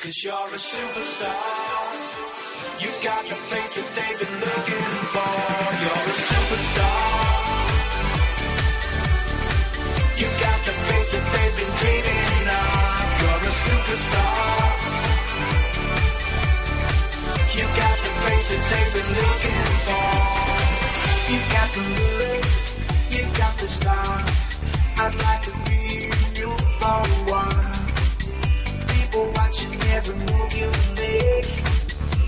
'Cause you're a superstar. You got the face that they've been looking for. You're a superstar. You got the face that they've been dreaming of. You're a superstar. You got the face that they've been looking for. You got the look, you got the style. I'd like to be you for a while. People watching every move you make.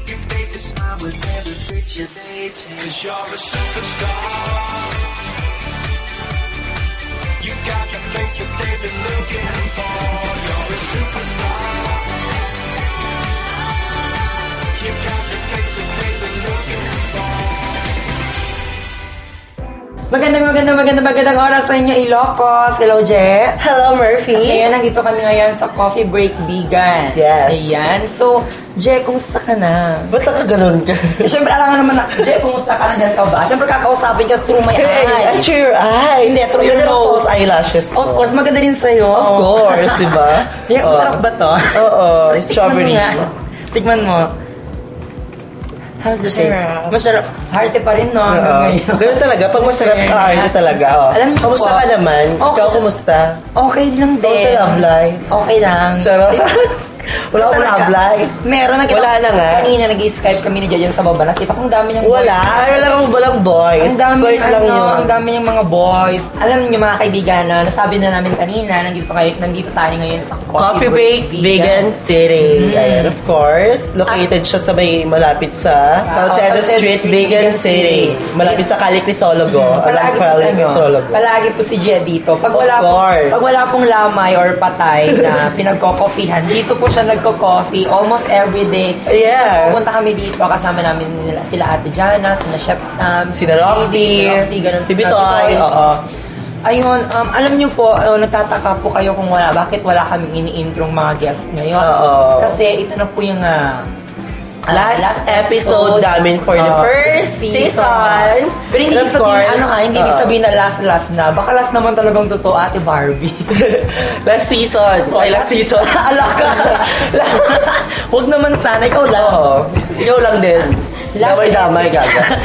You make a smile with every picture they take. 'Cause you're a superstar. You got the face that they've been looking for. You're a superstar. You got the face that they've been looking for. Magandang oras sa inyo, Ilocos. Hello, Je. Hello, Murphy. Ayan, nandito kami ngayon sa Coffee Break Vegan. Yes. Ayan. So, Je, kumusta ka na? Ba't nakaganon ka? Siyempre, alam nga naman na, Je, kumusta ka na dyan ka ba? Siyempre, kakausapin ka through my eyes. Through your eyes. Hindi, through your nose. False eyelashes Of course, maganda rin sa'yo. Of course, di ba? Yung sarap ba to? Oo, strawberry. Tikman mo. How's the taste? Masarap. Hearty pa rin, no? Ganun talaga. Pag masarap ka, hearty talaga. Alam mo kamusta po, ka naman? okay. Ikaw, kumusta? Okay lang din. Kamusta love life? Okay lang. Charot. Wala akong love life. Meron. Wala na nga. Kanina nag-i-Skype kami ni Jajan sa baba. Nakita kong dami niyang Wala. Wala akong balang boys. Ang dami, Flirt lang yun. Ang dami niyang mga boys. Alam niyo mga kaibigan, nasabi na namin kanina, nandito tayo ngayon sa Coffee Break Vegan City. And of course, located siya sa may malapit sa Salcedo Street, Vegan City. Malapit sa Calic Risologo. Palagi po si Jed dito. Pag wala pong lamay or patay na pinagko-coffeehan, dito po siya nagko-coffee almost every day. Yeah. Pupunta kami dito, kasama namin sila Ate Jana, sila Chef Sam, si Roxy, si Bitoy. Oo. Ayun, alam niyo po, nagtataka po kayo kung bakit wala kaming ini-introng mga guests ngayon. Kasi ito na po yung last episode namin for the first season. Pero hindi sabihin, hindi sabihin na last na. Baka last naman talagang totoo, Ate Barbie. Last season. Last season. Alak ka. Huwag naman sana, ikaw lang. Ikaw lang din. Damay-damay gaga.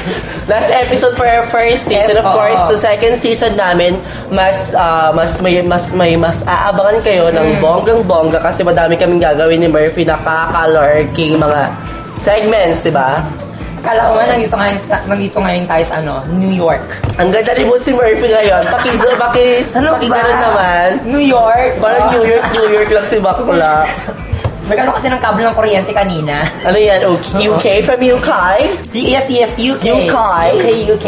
Last episode for our first season. Of course, sa second season namin, mas aabangan kayo ng bonggang-bongga kasi madami kaming gagawin ni Murphy na kaka-lurking mga segments, di ba? Kala ko nga, nandito ngayon tayo sa New York. Ang ganda ni si Murphy ngayon. Pakigano'n naman. New York? Parang New York lang si Bakula. Nagano kasi ng kable ng kuryente kanina. Ano yan? UK? From UK? Yes, UK. UK.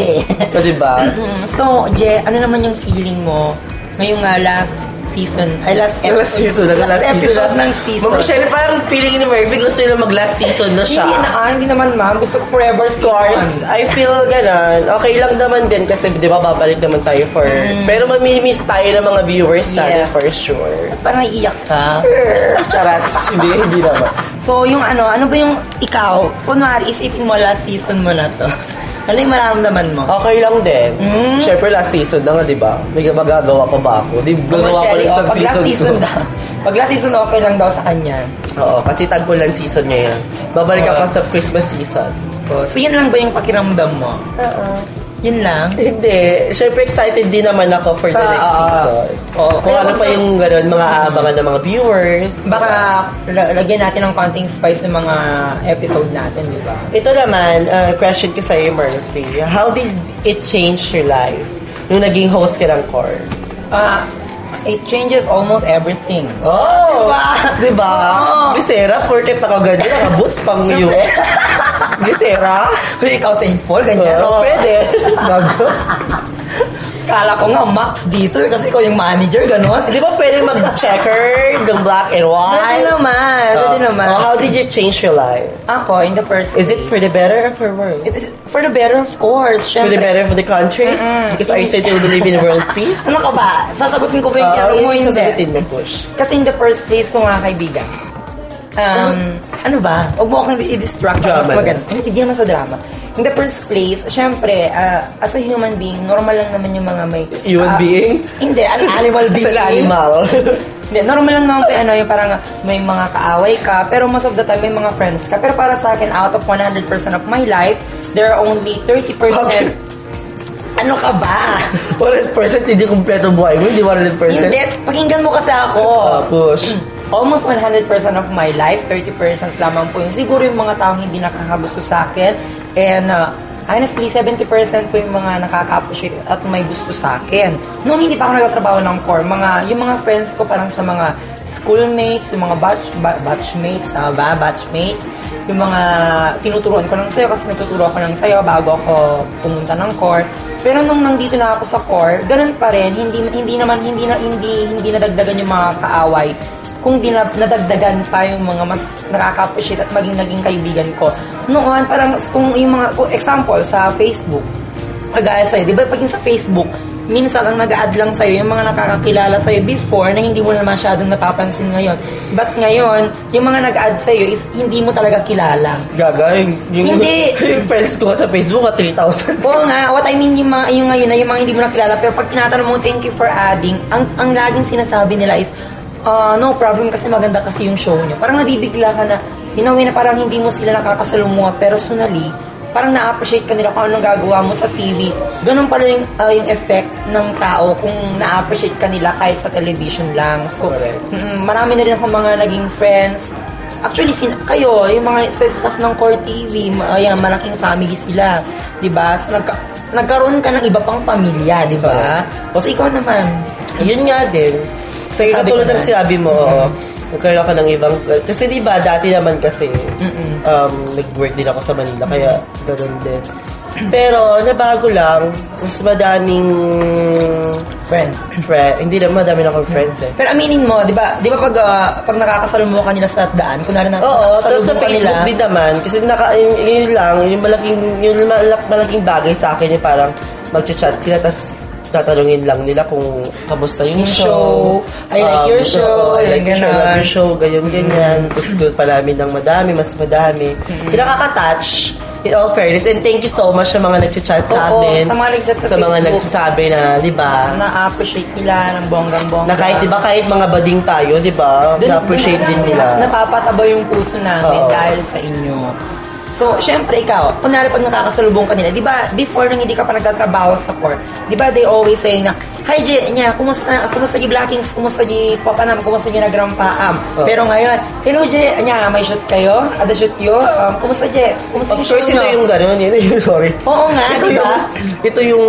O, diba? So, Je, ano naman yung feeling mo ngayong last season? Last episode ng season. Mag-share, parang feeling ni Murphy gusto nila mag-last season na siya. Hindi naman ma'am. Gusto ko forever course. I feel ganun. Okay lang naman din kasi di ba babalik naman tayo for... Pero mamimiss tayo ng mga viewers natin for sure. At parang iiyak ka. Charat. Hindi naman. So, yung ano ba yung ikaw? Kunwari, isipin mo last season mo na to. Ano yung mararamdaman mo? Okay lang din. Siyempre last season na nga, di ba? May magagawa pa ba ako? Di gagawa ko lang sa season 2. Pag last season, okay lang daw sa kanya. Oo, kasi tagpulan season ngayon. Babalik ako sa Christmas season. So, yun lang ba yung pakiramdam mo? Yun lang? Hindi. Siyempre excited din naman ako for the next season. Kung ano pa yung gano'n, mga aabangan ng mga viewers. Baka lagyan natin ng konting spice ng mga episode natin, di ba? Ito naman, question ko sa'yo, Murphy. How did it change your life nung naging host ka ng Core? It changes almost everything. Diba? Gisera, porket nakaganda, nakaboots pang US. Gisera? Kung ikaw St. Paul, ganyan. Pwede. Bago. Kala ko nga, Max dito kasi ikaw yung manager, gano'n. Di ba pwede mag-checker, yung black and white? Pwede naman. How did you change your life? Ako, in the first Is it for the better or for worse? It's for the better, of course. For the better for the country? Because are you said you believe in world peace? Ano ka ba? Sasagutin ko ba yung tanong mo? Hindi. Sasagutin mo, push. Kasi in the first place, mga kaibigan, ano ba? Huwag mo akong i-distract. Drama. Mas maganda. Hindi naman sa drama. In the first place, syempre, as a human being, normal lang naman yung mga may... Human being? Hindi, an animal being. Sa animal. Hindi, normal lang naman yung parang may mga kaaway ka, pero most of the time may mga friends ka. Pero para sa akin, out of 100% of my life, there are only 30%. Ano ka ba? 100% hindi kumpleto buhay mo, hindi 100%. Hindi, pakinggan mo kasi ako. Push. Almost 100% of my life, 30% lamang po yun. Siguro yung mga taong hindi nakakagusto sa akin. And honestly, 70% po yung mga nakaka-appreciate at may gusto sa akin. Noong hindi pa ako nagtatrabaho ng core, yung mga friends ko parang sa mga schoolmates, yung mga batchmates, yung mga tinuturuan ko ng sayo kasi nagtuturo ako ng sayo bago ako pumunta ng core. Pero nung nandito na ako sa core, ganun pa rin, hindi nadagdagan yung mga kaaway. Kung nadagdagan pa yung mga mas nakaka-appreciate at naging kaibigan ko. Noon, parang kung example sa Facebook, kagaya sa'yo, di ba pagin sa Facebook, minsan ang nag-add lang sa'yo yung mga nakakakilala sa'yo before na hindi mo na masyadong napapansin ngayon. But ngayon, yung mga nag-add sa'yo is hindi mo talaga kilala. Gaga, Hindi. Yung friends ko sa Facebook, 3,000. Oo nga, what I mean yung ngayon na yung mga hindi mo nakilala, pero pag tinatanong mo, thank you for adding, ang laging sinasabi nila is, no problem kasi maganda kasi yung show nyo. Parang nabibigla ka na, in a way na parang hindi mo sila nakakasalumuha personally, parang na-appreciate ka nila kung anong gagawa mo sa TV. Ganun pala yung effect ng tao kung na-appreciate ka nila kahit sa television lang. So, marami na rin akong mga naging friends. Actually, kayo, yung mga staff ng Core TV, malaking family sila. Diba? So, nagkaroon ka ng iba pang pamilya, diba? Kasi ikaw naman. Yun nga din. So, katulad ng sinabi mo, nagkaroon ka ng ibang... Kasi diba, dati naman kasi, nag-work din ako sa Manila, kaya ganoon din. Pero, nabago lang, mas madaming... Friends. Hindi naman madami na akong friends eh. Pero aminin mo, di ba pag nakakasalumuha ka nila sa daan, kunwari na oo, tapos sa Facebook din naman, kasi yun lang, yung malaking bagay sa akin yung parang mag-chat sila, tapos tatanungin lang nila kung kamusta yung show. I like your show. I like your show, ganyan. Tapos doon pa namin ng mas madami. Pinakaka-touch, in all fairness, and thank you so much sa mga nag-chat sa amin. Sa mga nag-chat sa mga nagsasabi na, di ba? Na-appreciate nila ng bonggang-bongga. Na kahit, di ba, kahit mga bading tayo, di ba? Na-appreciate din nila. Napapataba yung puso namin dahil sa inyo. So, syempre ikaw, kunwari pag nakakasalubong ka nila, di ba, before nang hindi ka pa nagtatrabaho sa core, di ba, they always say na, hi, J, kumusta yung Blackings, kumusta yung Papanam, kumusta yung Nagrampaam. Pero ngayon, hello, J, may shoot kayo? Ada shoot yo? Kumusta, J? Kumusta yung shoot nyo? Of course, ito yung gano'n, sorry. Oo nga, di ba? Ito yung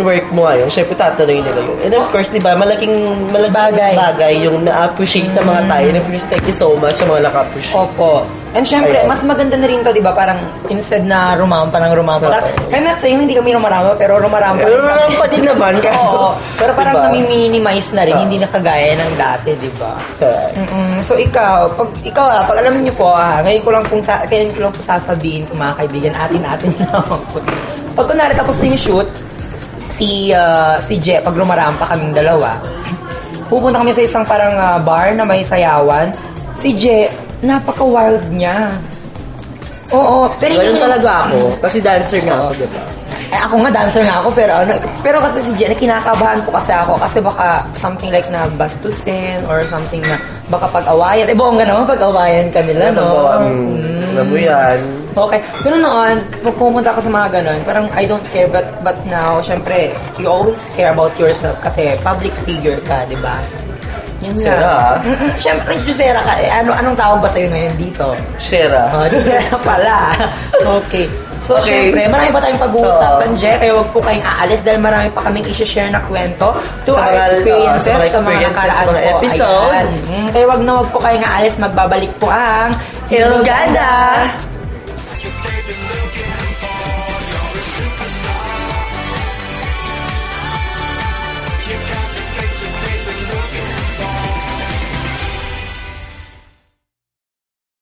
work mo ngayon, syempre tatanungin nila yun. And of course, di ba, malaking bagay yung na-appreciate ng mga tayo. Thank you so much sa mga naka-appreciate. Opo. And syempre, mas maganda na rin to, di ba? Parang instead na rumampa. I'm not saying hindi kami rumarama, pero rumarama. Rumarama din naman. Oo. Pero parang nami-minimize na rin, hindi na kagaya ng dati, di ba? So ikaw, pag alam niyo po, ngayon ko lang po sasabihin kung mga kaibigan, atin lang. Pag kunwari tapos na yung shoot, si Je, pag rumarampa kaming dalawa, pupunta kami sa isang parang bar na may sayawan. Si Je, napaka-wild niya. Oo, pero ganun talaga ako. Kasi dancer nga ako, diba? Ako nga, dancer nga ako, pero kasi si Jenna, kinakabahan po kasi ako kasi baka something like na bastusin or something na baka pag-awayan. Bongga naman pag-awayan ka nila, no? Alam mo yan. Okay. Pero noon, pag pumunta ka sa mga ganon, parang I don't care, but now, syempre, you always care about yourself kasi public figure ka, di ba? Sera. Siyempre, Jusera ka. Anong tawag ba sa'yo ngayon dito? Sera. Jusera pala. Okay. So, syempre, marami pa tayong pag-uusapan, Je. Kaya huwag po kayong aalis dahil marami pa kaming i-share na kwento to our experiences sa mga nakaraan po. Episodes. Kaya huwag po kayong aalis. Magbabalik po ang Hilganda! They've been looking